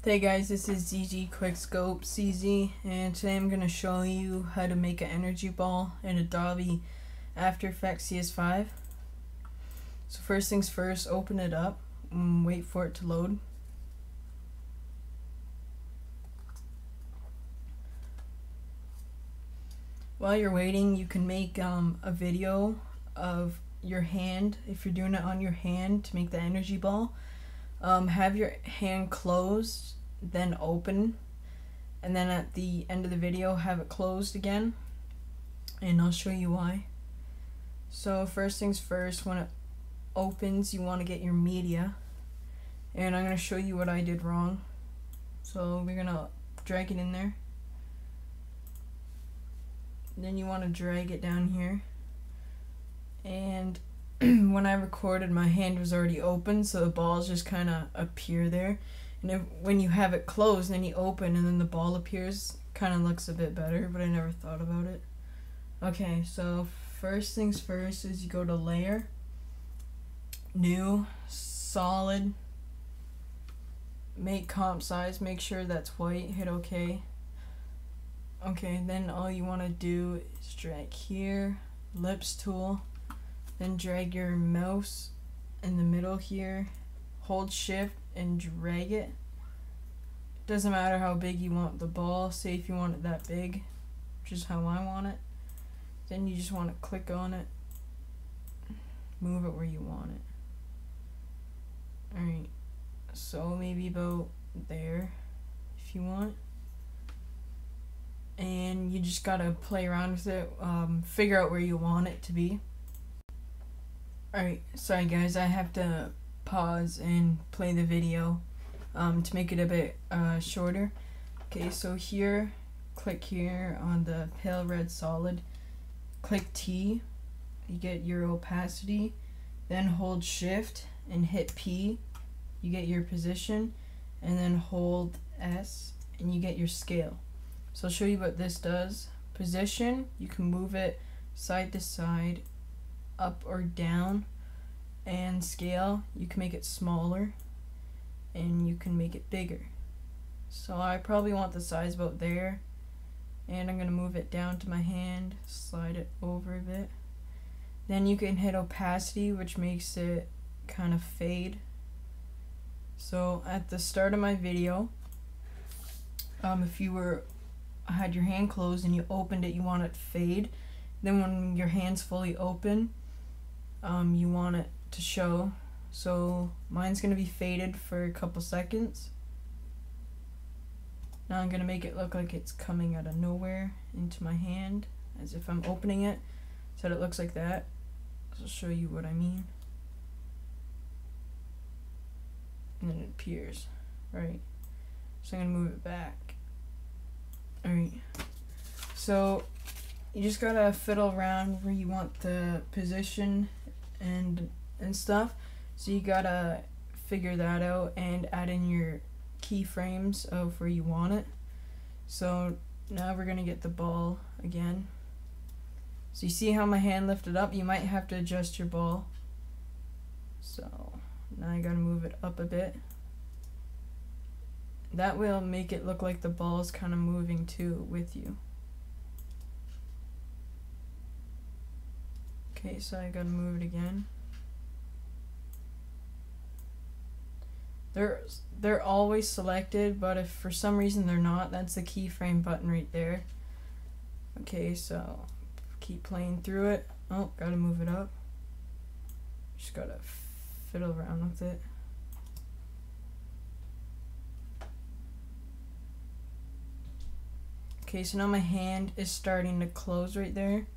Hey guys, this is ZZ Quickscope CZ, and today I'm going to show you how to make an energy ball in Adobe After Effects CS5. So first things first, open it up and wait for it to load. While you're waiting, you can make a video of your hand, if you're doing it on your hand to make the energy ball. Have your hand closed, then open, and then at the end of the video have it closed again, and I'll show you why. So first things first, when it opens you want to get your media, and I'm going to show you what I did wrong. So we're going to drag it in there, then you want to drag it down here, and when I recorded, my hand was already open, so the balls just kind of appear there. And when you have it closed, then you open and then the ball appears, kind of looks a bit better, but I never thought about it. Okay, so first things first is you go to Layer, New, Solid, make comp size, make sure that's white, hit OK. Okay, then all you want to do is drag here, Ellipse tool, then drag your mouse in the middle here, hold shift and drag it. Doesn't matter how big you want the ball, say if you want it that big, which is how I want it. Then you just want to click on it, move it where you want it. Alright, so maybe about there if you want. And you just gotta play around with it, figure out where you want it to be. Alright, sorry guys, I have to pause and play the video to make it a bit shorter. Okay, so here, click here on the pale red solid, click T, you get your opacity, then hold shift and hit P, you get your position, and then hold S and you get your scale. So I'll show you what this does. Position, you can move it side to side, up or down, and scale, you can make it smaller and you can make it bigger. So I probably want the size about there, and I'm going to move it down to my hand, slide it over a bit. Then you can hit opacity, which makes it kind of fade. So at the start of my video, if you had your hand closed and you opened it, you want it to fade. Then when your hand's fully open, you want it to show. So mine's gonna be faded for a couple seconds. Now I'm gonna make it look like it's coming out of nowhere into my hand, as if I'm opening it, so that it looks like that. So I'll show you what I mean. And then it appears, right? So I'm gonna move it back. Alright, so you just gotta fiddle around where you want the position and stuff. So you gotta figure that out and add in your keyframes of where you want it. So now we're gonna get the ball again. So you see how my hand lifted up? You might have to adjust your ball. So now I gotta move it up a bit. That will make it look like the ball is kind of moving too with you. Okay, so I gotta move it again. They're always selected, but if for some reason they're not, that's the keyframe button right there. Okay, so keep playing through it. Oh, gotta move it up. Just gotta fiddle around with it. Okay, so now my hand is starting to close right there.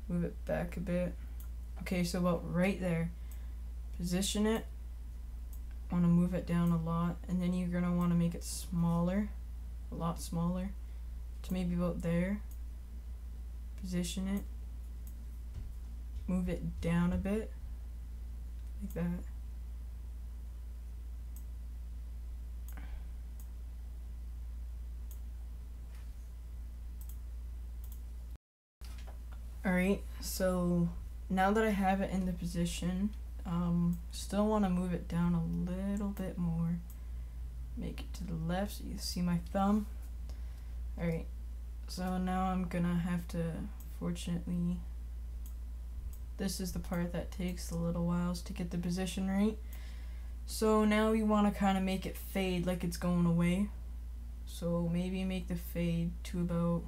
Move it back a bit. Okay, so about right there. Position it. Want to move it down a lot, and then you're gonna want to make it smaller, a lot smaller, to maybe about there. Position it. Move it down a bit, like that. Alright, so now that I have it in the position, still want to move it down a little bit more. make it to the left so you see my thumb. Alright, so now I'm gonna have to, fortunately, this is the part that takes a little whiles to get the position right. So now we want to kind of make it fade like it's going away. So maybe make the fade to about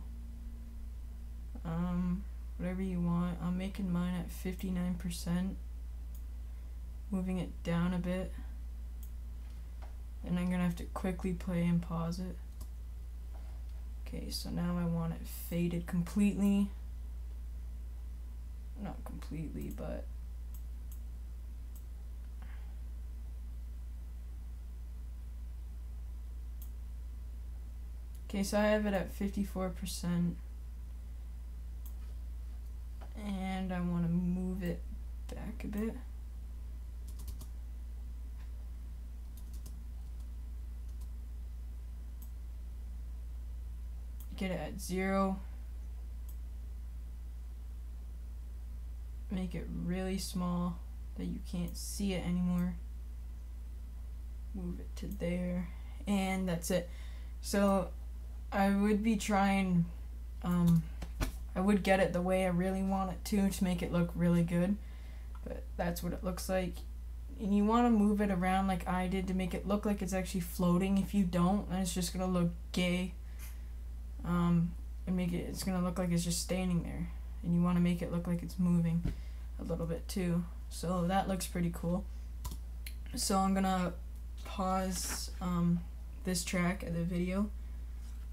whatever you want. I'm making mine at 59%, moving it down a bit, and I'm gonna have to quickly play and pause it. Okay, so now I want it faded completely. Not completely, but okay, so I have it at 54%, and I want to move it back a bit. Get it at 0. Make it really small that you can't see it anymore. Move it to there, and that's it. So I would be trying, I would get it the way I really want it to make it look really good, but that's what it looks like. And you want to move it around like I did to make it look like it's actually floating. If you don't, then it's just gonna look gay. And it's gonna look like it's just standing there, and you want to make it look like it's moving a little bit too. So that looks pretty cool. So I'm gonna pause this track of the video.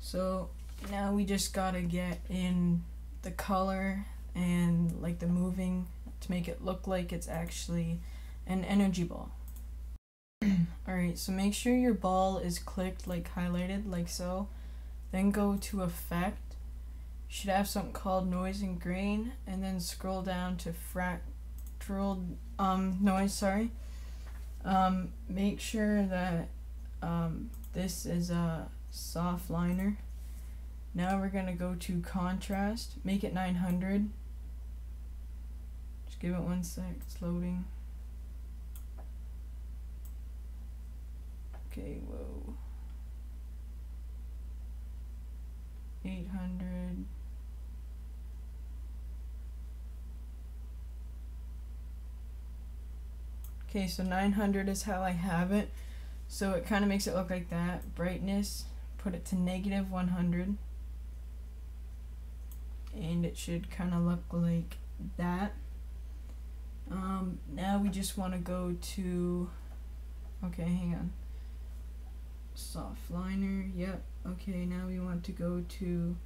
So now we just gotta get in the color and like the moving to make it look like it's actually an energy ball. Alright, so make sure your ball is clicked, like highlighted, like so. Then go to Effect. You should have something called Noise and Grain, and then scroll down to Fractal Noise, make sure that this is a soft liner. Now we're gonna go to Contrast, make it 900. Just give it 1 sec, it's loading. Okay, whoa. 800. Okay, so 900 is how I have it. So it kind of makes it look like that. Brightness, put it to -100. And it should kind of look like that. Now we just want to go to, okay, hang on. Soft liner, yep. Okay, now we want to go to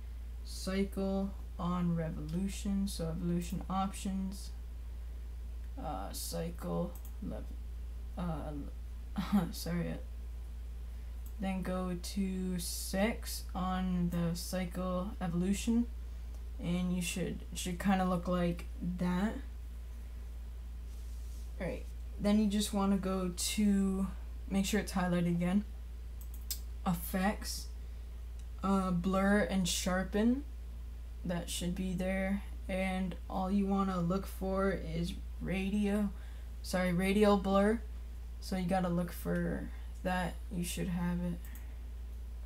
Cycle on Revolution. So Evolution Options, Cycle, then go to 6 on the Cycle Evolution, and it should kind of look like that. Alright, then you just want to go to, make sure it's highlighted again, Effects, Blur and Sharpen. That should be there, and all you want to look for is radial blur. So you gotta look for that. You should have it.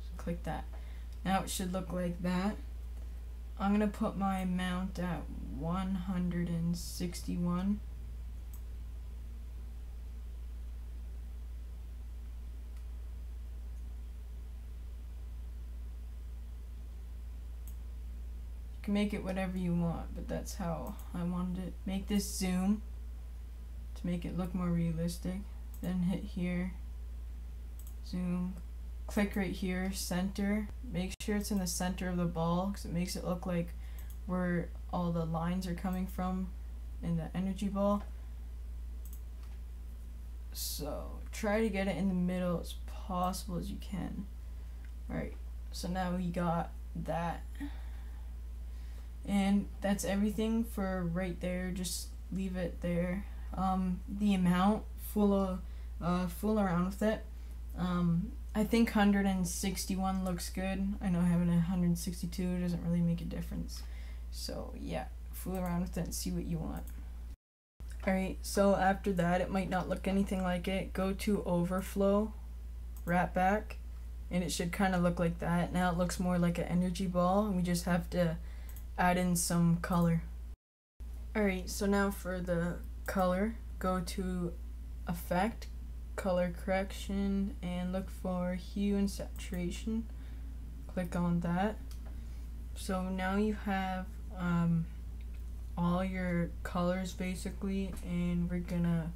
So click that. Now it should look like that. I'm gonna put my amount at 161. You can make it whatever you want, but that's how I wanted it. Make this zoom to make it look more realistic. Then hit here, zoom, click right here, center. Make sure it's in the center of the ball because it makes it look like where all the lines are coming from in the energy ball. So try to get it in the middle as possible as you can. Alright, so now we got that. And that's everything for right there. Just leave it there. The amount, fool around with it. I think 161 looks good. I know having 162 doesn't really make a difference. So yeah, fool around with it and see what you want. Alright, so after that, it might not look anything like it. Go to Overflow, wrap back, and it should kind of look like that. Now it looks more like an energy ball, and we just have to add in some color. Alright, so now for the color, go to Effect, Color Correction, and look for Hue and Saturation. Click on that. So now you have all your colors basically, and we're gonna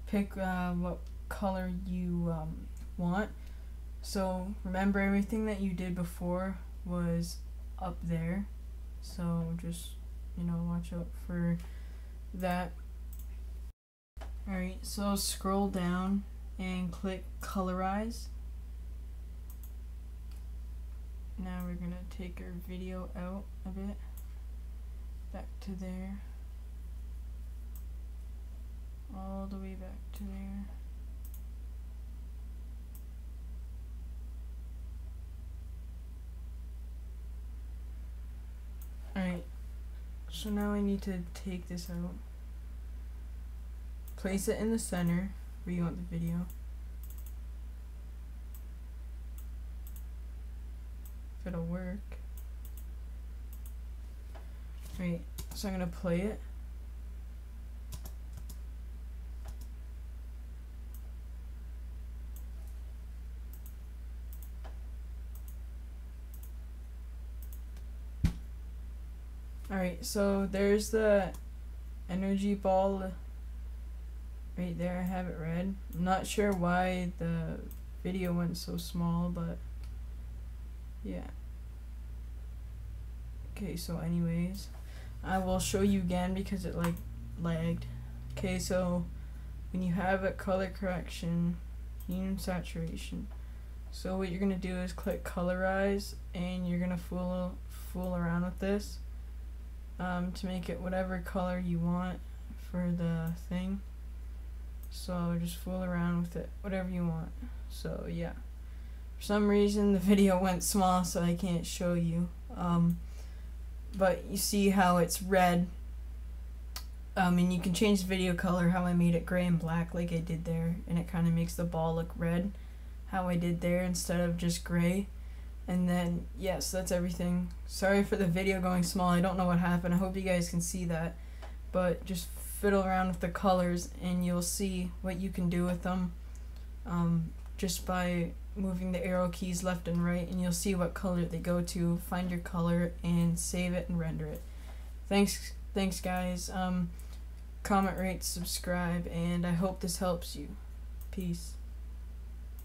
pick what color you want. So remember, everything that you did before was up there, so just, you know, watch out for that. Alright, so scroll down and click Colorize. Now we're gonna take our video out a bit, back to there, all the way back to there. Alright, so now I need to take this out, place it in the center where you want the video. If it'll work. Right, so I'm gonna play it. Alright, so there's the energy ball right there. I have it red. I'm not sure why the video went so small, but yeah. Okay, so anyways, I will show you again because it like lagged. Okay, so when you have a color correction, hue and saturation, so what you're gonna do is click Colorize, and you're gonna fool around with this to make it whatever color you want for the thing. So just fool around with it, whatever you want. So yeah, for some reason the video went small, so I can't show you. But you see how it's red, and you can change the video color, how I made it gray and black like I did there, and it kind of makes the ball look red, how I did there, instead of just gray. And then, yes, that's everything. Sorry for the video going small, I don't know what happened, I hope you guys can see that, but just fiddle around with the colors and you'll see what you can do with them, just by moving the arrow keys left and right, and you'll see what color they go to. Find your color and save it and render it. Thanks guys. Comment, rate, subscribe, and I hope this helps you. Peace.